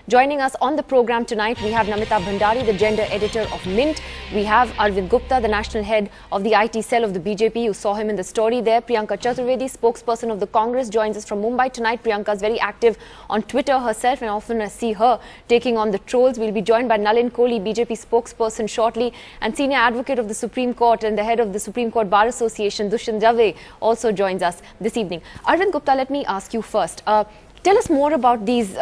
Joining us on the program tonight, we have Namita Bhandari, the gender editor of Mint. We have Arvind Gupta, the national head of the IT cell of the BJP. You saw him in the story there. Priyanka Chaturvedi, spokesperson of the Congress, joins us from Mumbai tonight. Priyanka is very active on Twitter herself, and often I see her taking on the trolls. We'll be joined by Nalin Kohli, BJP spokesperson shortly, and senior advocate of the Supreme Court and the head of the Supreme Court Bar Association, Dushyant Jave, also joins us this evening. Arvind Gupta, let me ask you first. Tell us more about these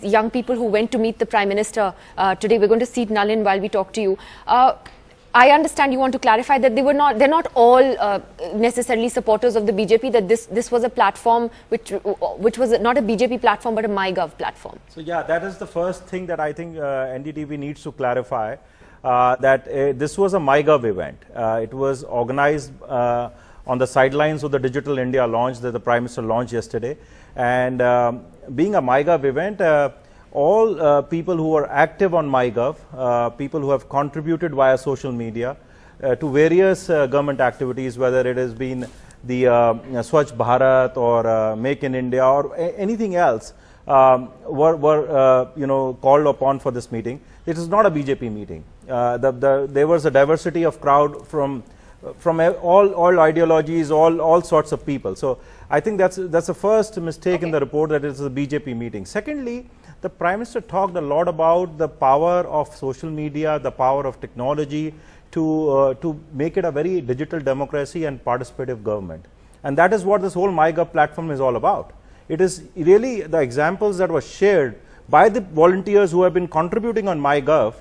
young people who went to meet the Prime Minister today. We're going to seat Nalin while we talk to you. I understand you want to clarify that they're not all necessarily supporters of the BJP, that this was a platform which was not a BJP platform but a MyGov platform. So yeah, that is the first thing that I think NDTV needs to clarify, that this was a MyGov event. It was organized on the sidelines of the Digital India launch that the Prime Minister launched yesterday. And being a MyGov event, all people who are active on MyGov, people who have contributed via social media to various government activities, whether it has been the Swachh Bharat or Make in India or anything else, were called upon for this meeting. It is not a BJP meeting. There was a diversity of crowd from all ideologies, all sorts of people. So I think that's the first mistake in the report, that it's a BJP meeting. Secondly, the Prime Minister talked a lot about the power of social media, the power of technology to make it a very digital democracy and participative government. And that is what this whole MyGov platform is all about. It is really the examples that were shared by the volunteers who have been contributing on MyGov.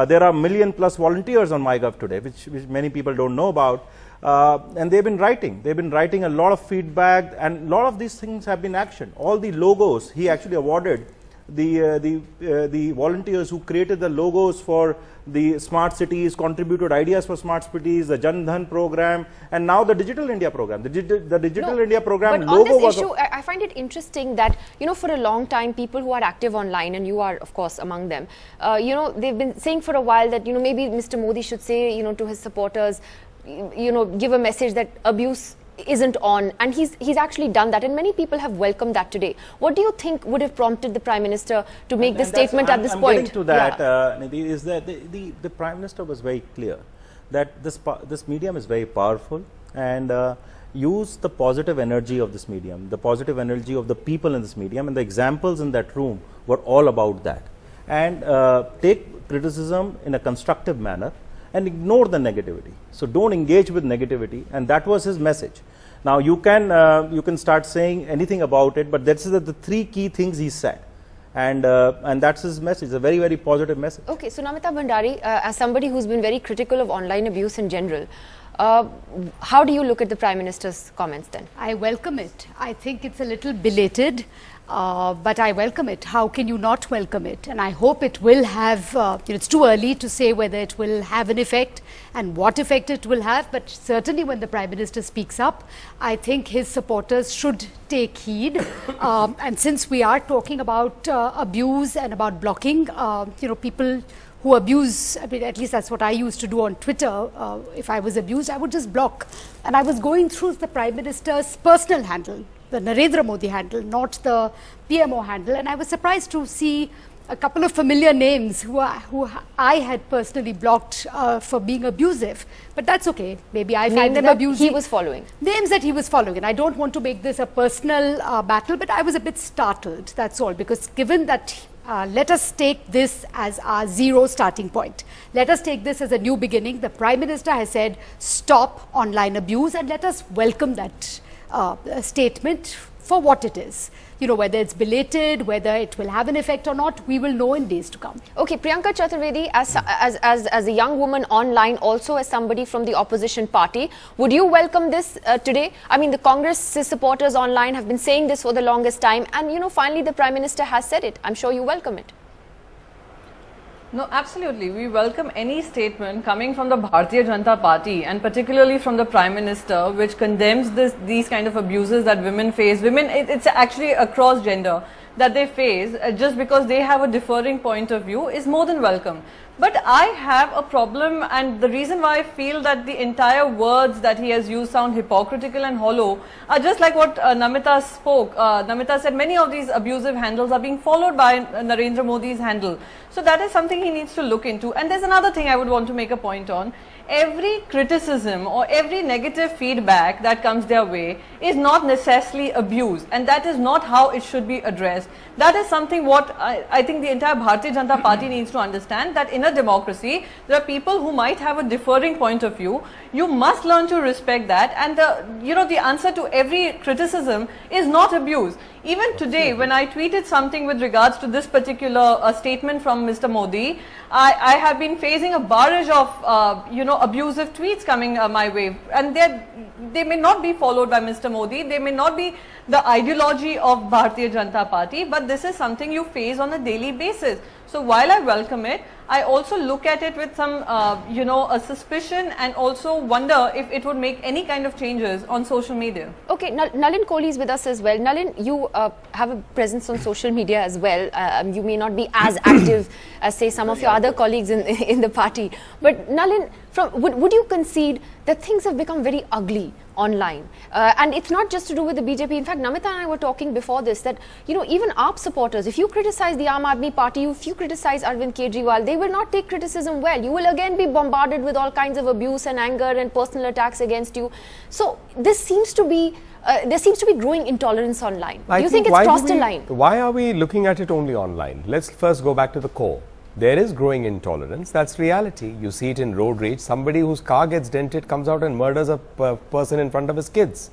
There are million+ volunteers on MyGov today, which many people don't know about. And they've been writing. They've been writing a lot of feedback, and a lot of these things have been actioned. All the logos, he actually awarded the volunteers who created the logos for the smart cities, contributed ideas for smart cities, the Jan Dhan program, and now the Digital India program. The Digital India program but logo on this issue, I find it interesting that, for a long time, people who are active online, and you are, of course, among them, they've been saying for a while that, maybe Mr. Modi should say, to his supporters, give a message that abuse isn't on, and he's actually done that, and many people have welcomed that today. What do you think would have prompted the Prime Minister to make this statement at this point? Getting to that, Nidhi, is that the Prime Minister was very clear that this medium is very powerful, and use the positive energy of this medium, the positive energy of the people in this medium, and the examples in that room were all about that. And take criticism in a constructive manner and ignore the negativity. So don't engage with negativity, and that was his message. Now you can start saying anything about it, but that's the three key things he said, and that's his message. A very, very positive message. Okay, so Namita Bhandari, as somebody who's been very critical of online abuse in general, how do you look at the Prime Minister's comments then? I welcome it. I think it's a little belated, but I welcome it. How can you not welcome it? And I hope it will have, it's too early to say whether it will have an effect and what effect it will have, but certainly when the Prime Minister speaks up, I think his supporters should take heed. And since we are talking about abuse and about blocking, people who abuse, I mean, at least that's what I used to do on Twitter. If I was abused, I would just block. And I was going through the Prime Minister's personal handle, the Narendra Modi handle, not the PMO handle. And I was surprised to see a couple of familiar names who I had personally blocked for being abusive. But that's okay. Maybe I find them abusive. He was following. Names that he was following. And I don't want to make this a personal battle, but I was a bit startled, that's all. Because given that let us take this as our zero starting point. Let us take this as a new beginning. The Prime Minister has said, stop online abuse, and let us welcome that statement for what it is. Whether it's belated, whether it will have an effect or not, we will know in days to come. Okay, Priyanka Chaturvedi, as a young woman online, also as somebody from the opposition party, would you welcome this today? I mean, the Congress supporters online have been saying this for the longest time, and finally the Prime Minister has said it. I'm sure you welcome it. No, absolutely. We welcome any statement coming from the Bharatiya Janata Party, and particularly from the Prime Minister, which condemns these kind of abuses that women face. It's actually across gender. that they face just because they have a differing point of view is more than welcome. But I have a problem, and the reason why I feel that the entire words that he has used sound hypocritical and hollow are just like what Namita spoke. Namita said many of these abusive handles are being followed by Narendra Modi's handle. So that is something he needs to look into. And there's another thing I would want to make a point on. Every criticism or every negative feedback that comes their way is not necessarily abuse, and that is not how it should be addressed. That is something what I think the entire Bharatiya Janata Party needs to understand, that in a democracy there are people who might have a differing point of view. You must learn to respect that, and the answer to every criticism is not abuse. Even today, when I tweeted something with regards to this particular statement from Mr. Modi, I have been facing a barrage of abusive tweets coming my way, and they may not be followed by Mr. Modi, they may not be the ideology of Bharatiya Janata Party, but this is something you face on a daily basis. So while I welcome it, I also look at it with some a suspicion, and also wonder if it would make any kind of changes on social media. Okay, Nalin Kohli is with us as well. Nalin, you have a presence on social media as well. You may not be as active as, say, some of your other colleagues in the party. But Nalin, would you concede that things have become very ugly online? And it's not just to do with the BJP. In fact, Namita and I were talking before this that, even AAP supporters, if you criticize the Aam Aadmi Party, if you criticize Arvind Kejriwal, they will not take criticism well. You will again be bombarded with all kinds of abuse and anger and personal attacks against you. So this seems to be, there seems to be growing intolerance online. Do you think it's crossed a line? Why are we looking at it only online? Let's first go back to the core. There is growing intolerance. That's reality. You see it in road rage. Somebody whose car gets dented comes out and murders a person in front of his kids.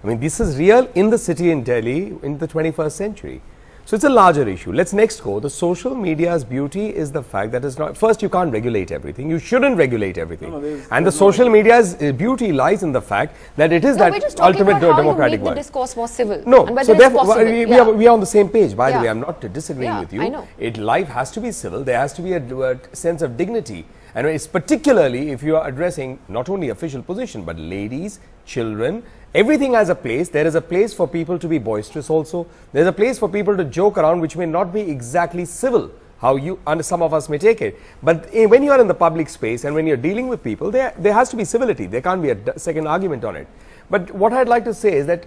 I mean, this is real in the city in Delhi in the 21st century. So it's a larger issue. Let's next go. The social media's beauty is the fact that it's not, first, you can't regulate everything. You shouldn't regulate everything. And the social media's beauty lies in the fact that it is that ultimate democratic one. The discourse more civil. No, so therefore we are on the same page. By the way, I'm not disagreeing with you. I know. Life has to be civil. There has to be a sense of dignity. And it's particularly if you are addressing not only official position, but ladies, children, everything has a place. There is a place for people to be boisterous also. There's a place for people to joke around, which may not be exactly civil, how you and some of us may take it. But when you are in the public space and when you're dealing with people, there has to be civility. There can't be a second argument on it. But what I'd like to say is that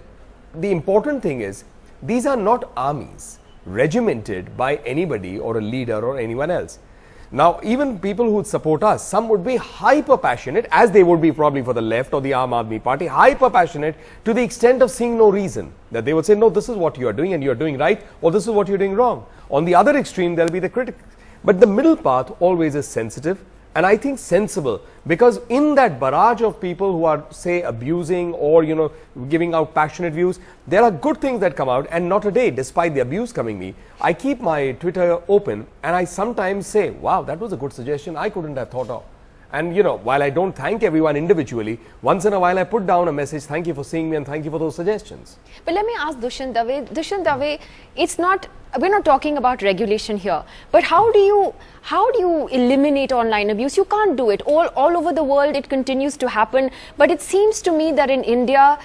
the important thing is, these are not armies regimented by anybody or a leader or anyone else. Now, even people who would support us, some would be hyper passionate, as they would be probably for the left or the Aam Aadmi Party, hyper passionate to the extent of seeing no reason. That they would say, no, this is what you are doing and you are doing right, or this is what you're doing wrong. On the other extreme, there will be the critic. But the middle path always is sensitive, and I think sensible, because in that barrage of people who are, say, abusing or, giving out passionate views, there are good things that come out, and not a day, despite the abuse coming me. I keep my Twitter open, and I sometimes say, wow, that was a good suggestion I couldn't have thought of. And, while I don't thank everyone individually, once in a while I put down a message, thank you for seeing me and thank you for those suggestions. But let me ask Dushyant Dave. Dushyant Dave, we're not talking about regulation here, but how do you eliminate online abuse? You can't do it. All over the world it continues to happen, but it seems to me that in India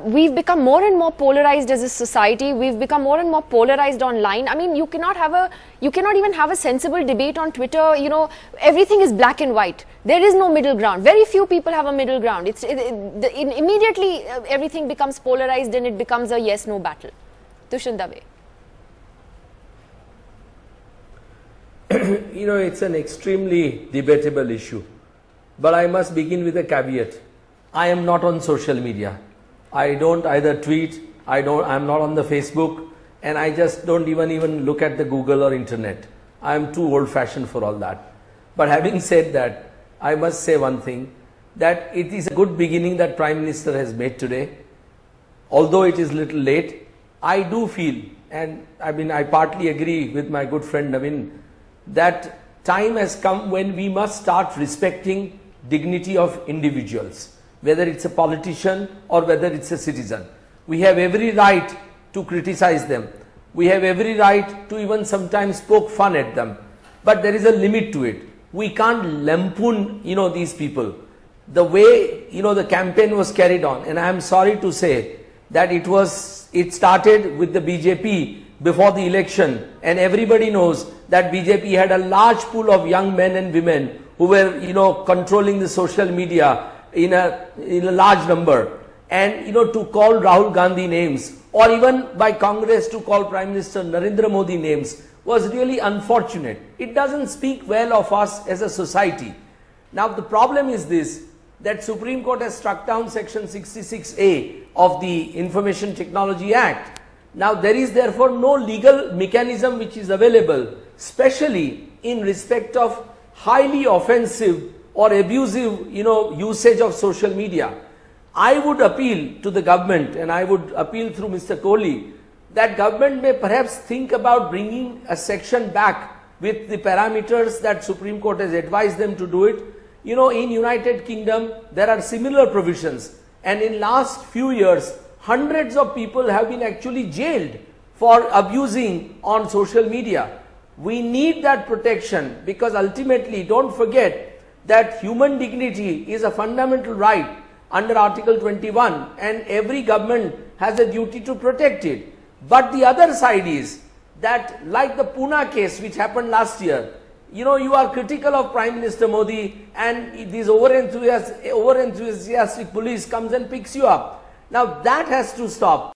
we've become more and more polarized as a society. We've become more and more polarized online. I mean, you cannot even have a sensible debate on Twitter. Everything is black and white. There is no middle ground. Very few people have a middle ground. Immediately everything becomes polarized and it becomes a yes-no battle. Dushyant Dave. It's an extremely debatable issue, but I must begin with a caveat. I am not on social media. I don't either tweet, I'm not on the Facebook, and I just don't even look at the Google or internet. I am too old-fashioned for all that. But having said that, I must say one thing, that it is a good beginning that Prime Minister has made today. Although it is little late, I do feel, and I partly agree with my good friend Navin, that time has come when we must start respecting dignity of individuals, whether it's a politician or whether it's a citizen. We have every right to criticize them. We have every right to even sometimes poke fun at them. But there is a limit to it. We can't lampoon, these people. The way, the campaign was carried on, and I am sorry to say that it started with the BJP before the election, and everybody knows that BJP had a large pool of young men and women who were, controlling the social media in a large number. And, to call Rahul Gandhi names, or even by Congress to call Prime Minister Narendra Modi names, was really unfortunate. It doesn't speak well of us as a society. Now, the problem is this, that Supreme Court has struck down Section 66A of the Information Technology Act. Now, there is therefore no legal mechanism which is available, especially in respect of highly offensive or abusive, usage of social media. I would appeal to the government, and I would appeal through Mr. Kohli, that government may perhaps think about bringing a section back with the parameters that Supreme Court has advised them to do it. In United Kingdom, there are similar provisions, and in last few years, hundreds of people have been actually jailed for abusing on social media. We need that protection, because ultimately, don't forget that human dignity is a fundamental right under Article 21, and every government has a duty to protect it. But the other side is that, like the Pune case which happened last year, you are critical of Prime Minister Modi, and this over-enthusiastic police comes and picks you up. Now that has to stop.